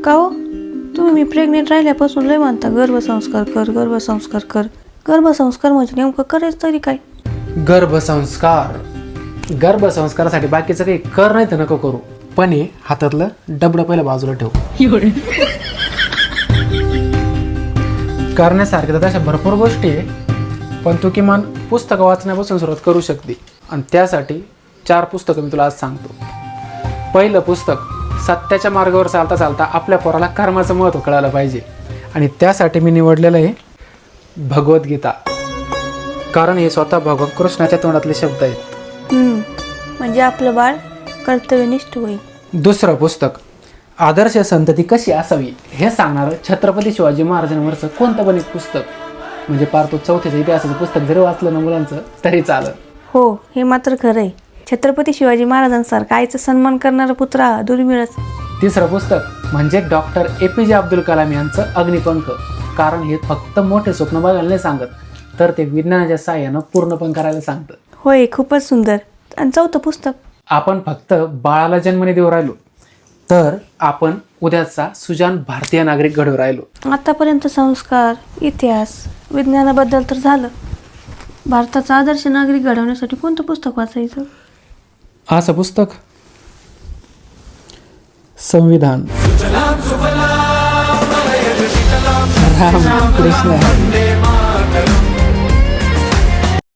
का हो, तुम्ही मी प्रेग्नेंट राहिल्यापासून लय म्हणता गर्भसंस्कार कर, गर्भसंस्कार कर. गर्भसंस्कार म्हणजे नेमकं करायचं तरी काय? गर्भसंस्कारासाठी बाकीचं काही कर नाही तर नको करू, पण हे हातातलं डबडं पहिलं बाजूला ठेव. करण्यासारख्या तर तशा भरपूर गोष्टी आहे, पण तू किमान पुस्तकं वाचण्यापासून सुरुवात करू शकते. आणि त्यासाठी 4 पुस्तकं मी तुला आज सांगतो. पहिलं पुस्तक, सत्याच्या मार्गावर चालता चालता आपल्या पोराला कर्माचं महत्त्व कळायला पाहिजे, आणि त्यासाठी मी निवडलेलं आहे भगवद्गीता. कारण हे स्वतः भगवान कृष्णाच्या तोंडातले शब्द आहेत. म्हणजे आपलं बाळ कर्तव्यनिष्ठ होईल. दुसरं पुस्तक, आदर्श संतती कशी असावी हे सांगणारं छत्रपती शिवाजी महाराजांवरचं कोणतं पण एक पुस्तक. म्हणजे पार तो 4थीचं इतिहासाचं पुस्तक जरी वाचलं ना मुलांचं तरी चालत. हो, हे मात्र खरं आहे. छत्रपती शिवाजी महाराजांसारखा आईचा सन्मान करणारा पुत्र हा दुर्मिळच. तिसरं पुस्तक म्हणजे डॉक्टर APJ अब्दुल कलाम यांचं अग्निपंख. कारण हे फक्त मोठे स्वप्न बघायला नाही सांगत, तर ते विज्ञानाच्या साहाय्यानं पूर्ण पण करायला सांगतं. होय, खूपच सुंदर. आणि 4थं पुस्तक, आपण फक्त बाळाला जन्म नाही देऊ राहिलो, तर आपण उद्याचा सुजाण भारतीय नागरिक घडवू राहिलो. आतापर्यंत संस्कार, इतिहास, विज्ञानाबद्दल तर झालं. भारताचा आदर्श नागरिक घडवण्यासाठी कोणतं पुस्तक वाचायचं? असं पुस्तक, संविधान. राम कृष्ण.